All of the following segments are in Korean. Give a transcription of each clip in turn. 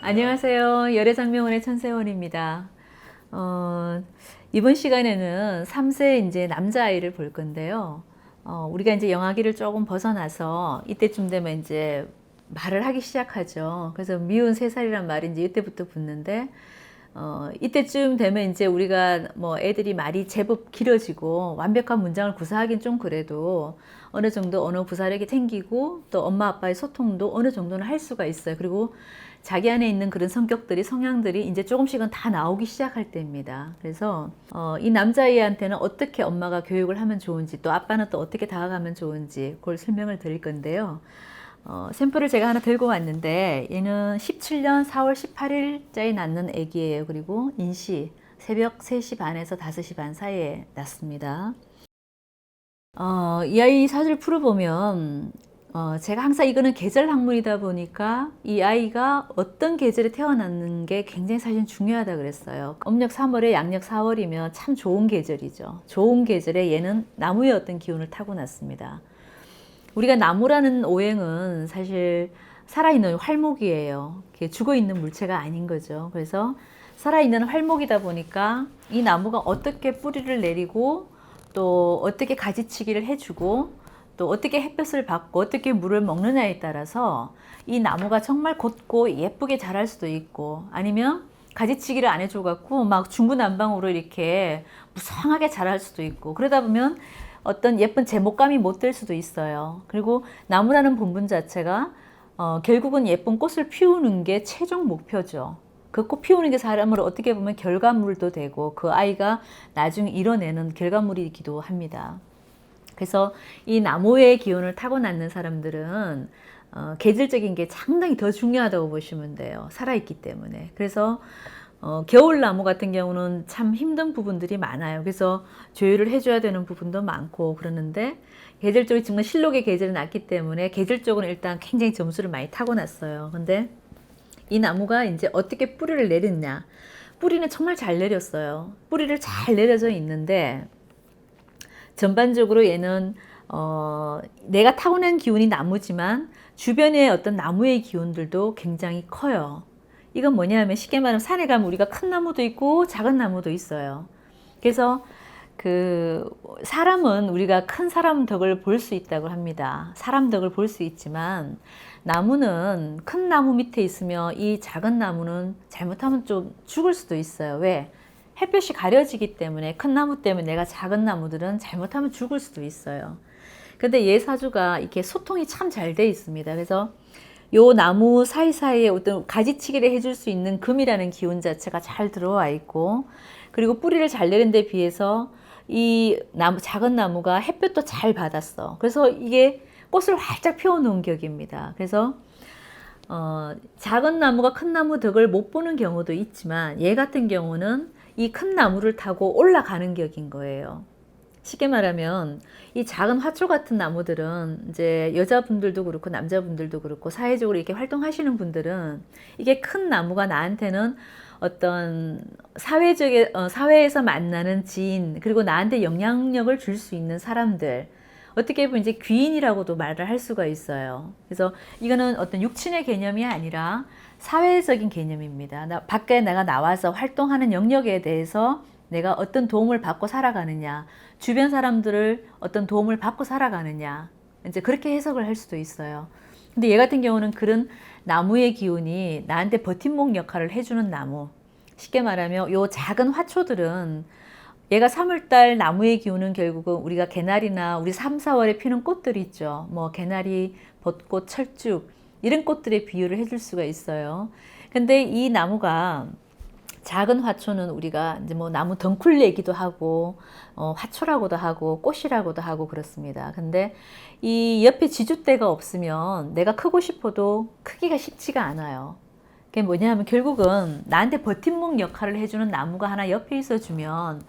안녕하세요. 열애장명원의 천세원입니다. 어, 이번 시간에는 3세 이제 남자아이를 볼 건데요. 우리가 이제 영아기를 조금 벗어나서 이때쯤 되면 이제 말을 하기 시작하죠. 그래서 미운 3살이란 말이 이제 이때부터 붙는데, 이때쯤 되면 이제 우리가 뭐 애들이 말이 제법 길어지고 완벽한 문장을 구사하긴 좀 그래도 어느 정도 언어 구사력이 생기고 또 엄마 아빠의 소통도 어느 정도는 할 수가 있어요. 그리고 자기 안에 있는 그런 성격들이 성향들이 이제 조금씩은 다 나오기 시작할 때입니다. 그래서 이 남자아이한테는 어떻게 엄마가 교육을 하면 좋은지 또 아빠는 또 어떻게 다가가면 좋은지 그걸 설명을 드릴 건데요. 샘플을 제가 하나 들고 왔는데 얘는 17년 4월 18일자에 낳는 아기예요. 그리고 인시 새벽 3시 반에서 5시 반 사이에 낳습니다. 이 아이 사주를 풀어보면 제가 항상 이거는 계절 학문이다 보니까 이 아이가 어떤 계절에 태어났는 게 굉장히 사실 중요하다 그랬어요. 음력 3월에 양력 4월이면 참 좋은 계절이죠. 좋은 계절에 얘는 나무의 어떤 기운을 타고났습니다. 우리가 나무라는 오행은 사실 살아있는 활목이에요. 죽어있는 물체가 아닌 거죠. 그래서 살아있는 활목이다 보니까 이 나무가 어떻게 뿌리를 내리고 또 어떻게 가지치기를 해주고 또 어떻게 햇볕을 받고 어떻게 물을 먹느냐에 따라서 이 나무가 정말 곧고 예쁘게 자랄 수도 있고 아니면 가지치기를 안 해줘갖고 막 중구난방으로 이렇게 무성하게 자랄 수도 있고 그러다 보면 어떤 예쁜 제목감이 못 될 수도 있어요. 그리고 나무라는 본분 자체가 결국은 예쁜 꽃을 피우는 게 최종 목표죠. 그 꽃 피우는 게 사람을 어떻게 보면 결과물도 되고 그 아이가 나중에 이뤄내는 결과물이기도 합니다. 그래서 이 나무의 기운을 타고났는 사람들은 계절적인 게 상당히 더 중요하다고 보시면 돼요. 살아있기 때문에. 그래서 겨울나무 같은 경우는 참 힘든 부분들이 많아요. 그래서 조율을 해줘야 되는 부분도 많고 그러는데 계절적으로 정말 실록의 계절이 났기 때문에 계절적으로 일단 굉장히 점수를 많이 타고났어요. 근데 이 나무가 이제 어떻게 뿌리를 내렸냐. 뿌리는 정말 잘 내렸어요. 뿌리를 잘 내려져 있는데 전반적으로 얘는 내가 타고난 기운이 나무지만 주변의 어떤 나무의 기운들도 굉장히 커요. 이건 뭐냐면 쉽게 말하면 산에 가면 우리가 큰 나무도 있고 작은 나무도 있어요. 그래서 그 사람은 우리가 큰 사람 덕을 볼 수 있다고 합니다. 사람 덕을 볼 수 있지만 나무는 큰 나무 밑에 있으면 이 작은 나무는 잘못하면 좀 죽을 수도 있어요. 왜? 햇볕이 가려지기 때문에 큰 나무 때문에 내가 작은 나무들은 잘못하면 죽을 수도 있어요. 근데 얘 사주가 이렇게 소통이 참 잘 돼 있습니다. 그래서 요 나무 사이사이에 어떤 가지치기를 해줄 수 있는 금이라는 기운 자체가 잘 들어와 있고 그리고 뿌리를 잘 내린 데 비해서 이 나무, 작은 나무가 햇볕도 잘 받았어. 그래서 이게 꽃을 활짝 피워놓은 격입니다. 그래서 작은 나무가 큰 나무 덕을 못 보는 경우도 있지만 얘 같은 경우는 이 큰 나무를 타고 올라가는 격인 거예요. 쉽게 말하면 이 작은 화초 같은 나무들은 이제 여자분들도 그렇고 남자분들도 그렇고 사회적으로 이렇게 활동하시는 분들은 이게 큰 나무가 나한테는 어떤 사회에서 만나는 지인 그리고 나한테 영향력을 줄 수 있는 사람들 어떻게 보면 이제 귀인이라고도 말을 할 수가 있어요. 그래서 이거는 어떤 육친의 개념이 아니라 사회적인 개념입니다. 밖에 내가 나와서 활동하는 영역에 대해서 내가 어떤 도움을 받고 살아가느냐, 주변 사람들을 어떤 도움을 받고 살아가느냐, 이제 그렇게 해석을 할 수도 있어요. 근데 얘 같은 경우는 그런 나무의 기운이 나한테 버팀목 역할을 해주는 나무. 쉽게 말하면 요 작은 화초들은 얘가 3월달 나무의 기운은 결국은 우리가 개나리나 우리 3, 4월에 피는 꽃들 있죠. 뭐 개나리, 벚꽃, 철쭉 이런 꽃들의 비유를 해줄 수가 있어요. 근데 이 나무가 작은 화초는 우리가 이제 뭐 나무 덩쿨 얘기도 하고 화초라고도 하고 꽃이라고도 하고 그렇습니다. 근데 이 옆에 지주대가 없으면 내가 크고 싶어도 크기가 쉽지가 않아요. 그게 뭐냐면 결국은 나한테 버팀목 역할을 해주는 나무가 하나 옆에 있어주면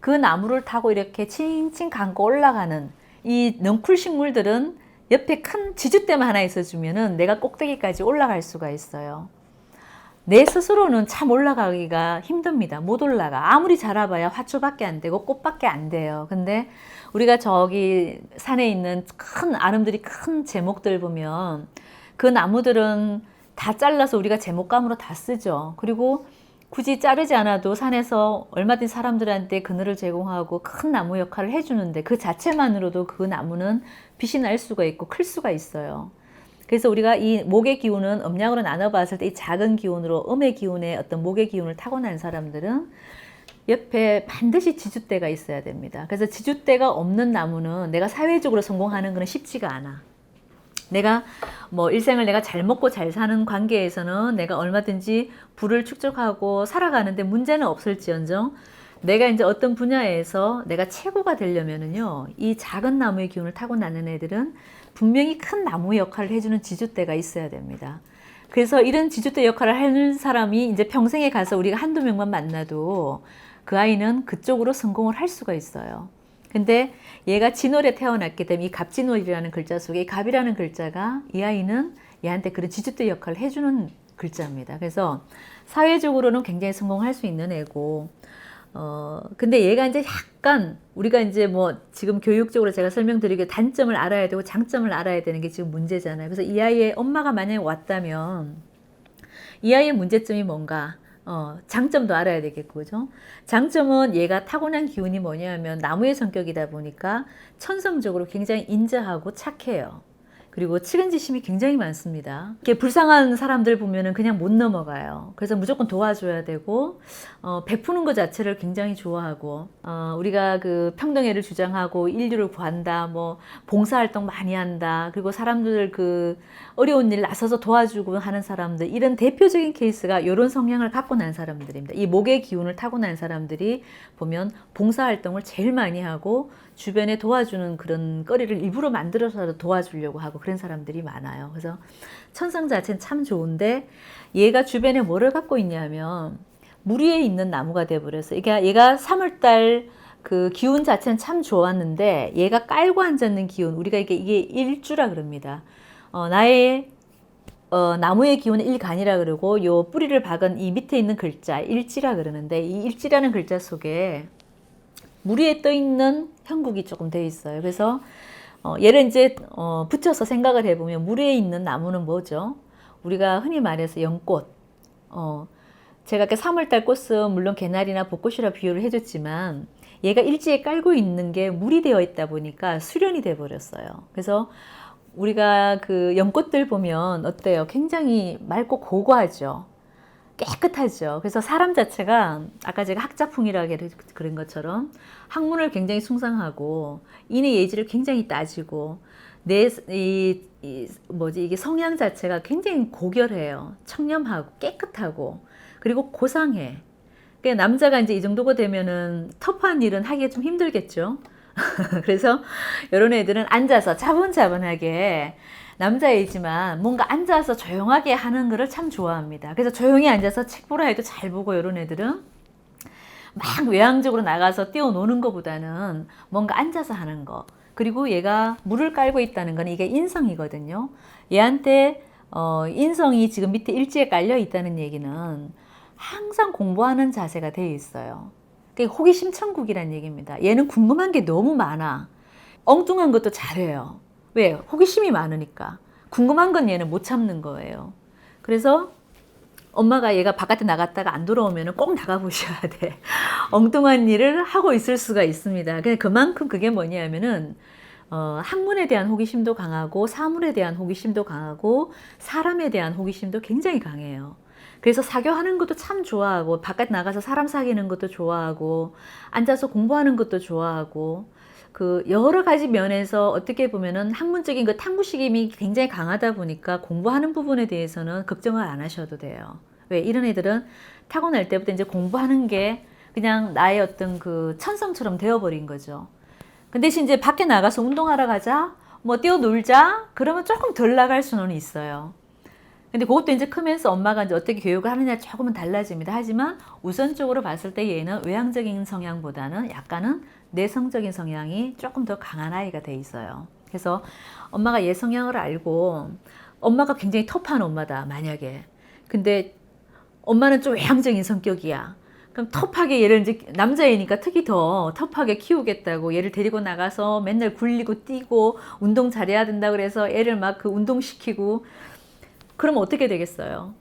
그 나무를 타고 이렇게 칭칭 감고 올라가는 이 넝쿨 식물들은 옆에 큰 지주대만 하나 있어주면은 내가 꼭대기까지 올라갈 수가 있어요. 내 스스로는 참 올라가기가 힘듭니다. 못 올라가. 아무리 자라봐야 화초밖에 안 되고 꽃밖에 안 돼요. 근데 우리가 저기 산에 있는 큰 아름드리 큰 제목들 보면 그 나무들은 다 잘라서 우리가 제목감으로 다 쓰죠. 그리고 굳이 자르지 않아도 산에서 얼마든지 사람들한테 그늘을 제공하고 큰 나무 역할을 해주는데 그 자체만으로도 그 나무는 빛이 날 수가 있고 클 수가 있어요. 그래서 우리가 이 목의 기운은 음양으로 나눠봤을 때 이 작은 기운으로 음의 기운의 어떤 목의 기운을 타고난 사람들은 옆에 반드시 지주대가 있어야 됩니다. 그래서 지주대가 없는 나무는 내가 사회적으로 성공하는 것은 쉽지가 않아. 내가 뭐 일생을 내가 잘 먹고 잘 사는 관계에서는 내가 얼마든지 부를 축적하고 살아가는데 문제는 없을지언정 내가 이제 어떤 분야에서 내가 최고가 되려면은요, 이 작은 나무의 기운을 타고나는 애들은 분명히 큰 나무 역할을 해주는 지주대가 있어야 됩니다. 그래서 이런 지주대 역할을 하는 사람이 이제 평생에 가서 우리가 한두 명만 만나도 그 아이는 그쪽으로 성공을 할 수가 있어요. 근데 얘가 진월에 태어났기 때문에 이 갑진월이라는 글자 속에 이 갑이라는 글자가 이 아이는 얘한테 그런 지주대 역할을 해주는 글자입니다. 그래서 사회적으로는 굉장히 성공할 수 있는 애고, 근데 얘가 이제 약간 우리가 이제 뭐 지금 교육적으로 제가 설명드리기 단점을 알아야 되고 장점을 알아야 되는 게 지금 문제잖아요. 그래서 이 아이의 엄마가 만약에 왔다면 이 아이의 문제점이 뭔가? 장점도 알아야 되겠고, 그죠? 장점은 얘가 타고난 기운이 뭐냐면 나무의 성격이다 보니까 천성적으로 굉장히 인자하고 착해요. 그리고 측은지심이 굉장히 많습니다. 이렇게 불쌍한 사람들 보면은 그냥 못 넘어가요. 그래서 무조건 도와줘야 되고, 베푸는 것 자체를 굉장히 좋아하고, 우리가 그 평등애를 주장하고 인류를 구한다, 뭐 봉사활동 많이 한다, 그리고 사람들 그 어려운 일 나서서 도와주고 하는 사람들, 이런 대표적인 케이스가 이런 성향을 갖고 난 사람들입니다. 이 목의 기운을 타고 난 사람들이 보면 봉사활동을 제일 많이 하고 주변에 도와주는 그런 거리를 일부러 만들어서 도와주려고 하고 그런 사람들이 많아요. 그래서 천성 자체는 참 좋은데 얘가 주변에 뭐를 갖고 있냐면 물 위에 있는 나무가 돼버렸어요. 그러니까 얘가 3월달 그 기운 자체는 참 좋았는데 얘가 깔고 앉았는 기운, 우리가 이게 일주라 그럽니다. 나의 나무의 기운은 일간이라 그러고 요 뿌리를 박은 이 밑에 있는 글자 일지라 그러는데 이 일지라는 글자 속에 물 위에 떠 있는 형국이 조금 돼 있어요. 그래서 얘를 이제 붙여서 생각을 해보면 물 위에 있는 나무는 뭐죠? 우리가 흔히 말해서 연꽃. 제가 아까 3월달 꽃은 물론 개나리나 벚꽃이라 비유를 해줬지만 얘가 일지에 깔고 있는 게 물이 되어 있다 보니까 수련이 돼 버렸어요. 그래서 우리가 그 연꽃들 보면 어때요? 굉장히 맑고 고고하죠. 깨끗하죠. 그래서 사람 자체가 아까 제가 학자풍이라고 그런 것처럼 학문을 굉장히 숭상하고 인의 예지를 굉장히 따지고 이게 성향 자체가 굉장히 고결해요. 청렴하고 깨끗하고 그리고 고상해. 그러니까 남자가 이제 이 정도가 되면은 터프한 일은 하기가 좀 힘들겠죠. 그래서 이런 애들은 앉아서 차분차분하게 남자이지만 뭔가 앉아서 조용하게 하는 거를 참 좋아합니다. 그래서 조용히 앉아서 책 보라 해도 잘 보고 이런 애들은 막 외향적으로 나가서 뛰어노는 것보다는 뭔가 앉아서 하는 거. 그리고 얘가 물을 깔고 있다는 건 이게 인성이거든요. 얘한테 인성이 지금 밑에 일지에 깔려 있다는 얘기는 항상 공부하는 자세가 되어 있어요. 그게 호기심 천국이란 얘기입니다. 얘는 궁금한 게 너무 많아. 엉뚱한 것도 잘해요. 왜? 호기심이 많으니까. 궁금한 건 얘는 못 참는 거예요. 그래서 엄마가 얘가 바깥에 나갔다가 안 돌아오면 꼭 나가보셔야 돼. 엉뚱한 일을 하고 있을 수가 있습니다. 그만큼 그게 뭐냐면은 학문에 대한 호기심도 강하고 사물에 대한 호기심도 강하고 사람에 대한 호기심도 굉장히 강해요. 그래서 사교하는 것도 참 좋아하고 바깥 나가서 사람 사귀는 것도 좋아하고 앉아서 공부하는 것도 좋아하고 그 여러 가지 면에서 어떻게 보면은 학문적인 그 탐구식임이 굉장히 강하다 보니까 공부하는 부분에 대해서는 걱정을 안 하셔도 돼요. 왜? 이런 애들은 타고날 때부터 이제 공부하는 게 그냥 나의 어떤 그 천성처럼 되어버린 거죠. 근데 대신 이제 밖에 나가서 운동하러 가자, 뭐 뛰어놀자, 그러면 조금 덜 나갈 수는 있어요. 근데 그것도 이제 크면서 엄마가 이제 어떻게 교육을 하느냐 조금은 달라집니다. 하지만 우선적으로 봤을 때 얘는 외향적인 성향보다는 약간은 내성적인 성향이 조금 더 강한 아이가 돼 있어요. 그래서 엄마가 얘 성향을 알고 엄마가 굉장히 터프한 엄마다 만약에. 근데 엄마는 좀 외향적인 성격이야. 그럼 터프하게 얘를 이제 남자애니까 특히 더 터프하게 키우겠다고 얘를 데리고 나가서 맨날 굴리고 뛰고 운동 잘해야 된다 그래서 애를 막 그 운동시키고 그러면 어떻게 되겠어요?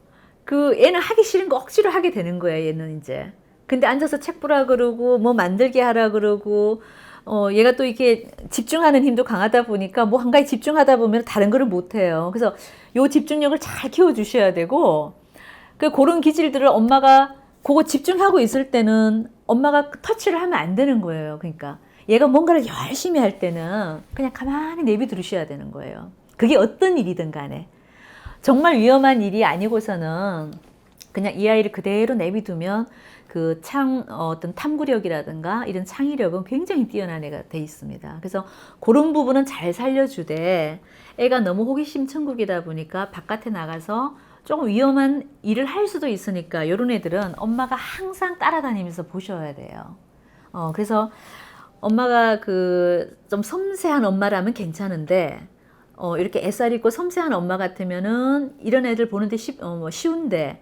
그 애는 하기 싫은 거 억지로 하게 되는 거예요, 얘는 이제. 근데 앉아서 책 보라 그러고 뭐 만들게 하라 그러고 얘가 또 이렇게 집중하는 힘도 강하다 보니까 뭐 한 가지 집중하다 보면 다른 거를 못 해요. 그래서 요 집중력을 잘 키워 주셔야 되고 그런 기질들을 엄마가 그거 집중하고 있을 때는 엄마가 터치를 하면 안 되는 거예요. 그러니까 얘가 뭔가를 열심히 할 때는 그냥 가만히 내비 두셔야 되는 거예요. 그게 어떤 일이든 간에. 정말 위험한 일이 아니고서는 그냥 이 아이를 그대로 내비두면 그 어떤 탐구력이라든가 이런 창의력은 굉장히 뛰어난 애가 돼 있습니다. 그래서 그런 부분은 잘 살려주되 애가 너무 호기심 천국이다 보니까 바깥에 나가서 조금 위험한 일을 할 수도 있으니까 이런 애들은 엄마가 항상 따라다니면서 보셔야 돼요. 그래서 엄마가 좀 섬세한 엄마라면 괜찮은데 이렇게 애살 있고 섬세한 엄마 같으면은 이런 애들 보는데 쉬운데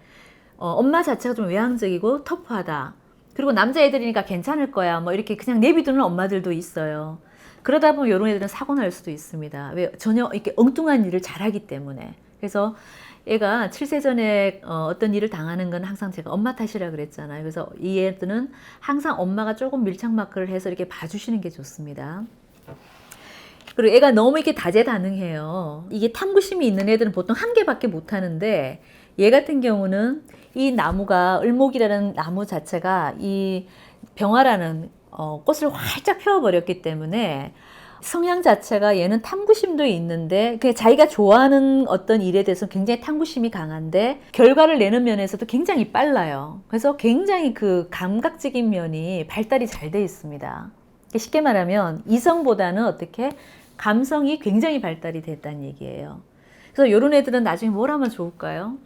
엄마 자체가 좀 외향적이고 터프하다. 그리고 남자애들이니까 괜찮을 거야. 뭐 이렇게 그냥 내비두는 엄마들도 있어요. 그러다 보면 이런 애들은 사고 날 수도 있습니다. 왜? 전혀 이렇게 엉뚱한 일을 잘하기 때문에. 그래서 애가 7세 전에 어떤 일을 당하는 건 항상 제가 엄마 탓이라 그랬잖아요. 그래서 이 애들은 항상 엄마가 조금 밀착 마크를 해서 이렇게 봐주시는 게 좋습니다. 그리고 애가 너무 이렇게 다재다능해요. 이게 탐구심이 있는 애들은 보통 한 개밖에 못 하는데 얘 같은 경우는 이 나무가 을목이라는 나무 자체가 이 병화라는 꽃을 활짝 펴버렸기 때문에 성향 자체가 얘는 탐구심도 있는데 그냥 자기가 좋아하는 어떤 일에 대해서 굉장히 탐구심이 강한데 결과를 내는 면에서도 굉장히 빨라요. 그래서 굉장히 그 감각적인 면이 발달이 잘 돼 있습니다. 쉽게 말하면 이성보다는 어떻게 감성이 굉장히 발달이 됐다는 얘기예요. 그래서 이런 애들은 나중에 뭘 하면 좋을까요?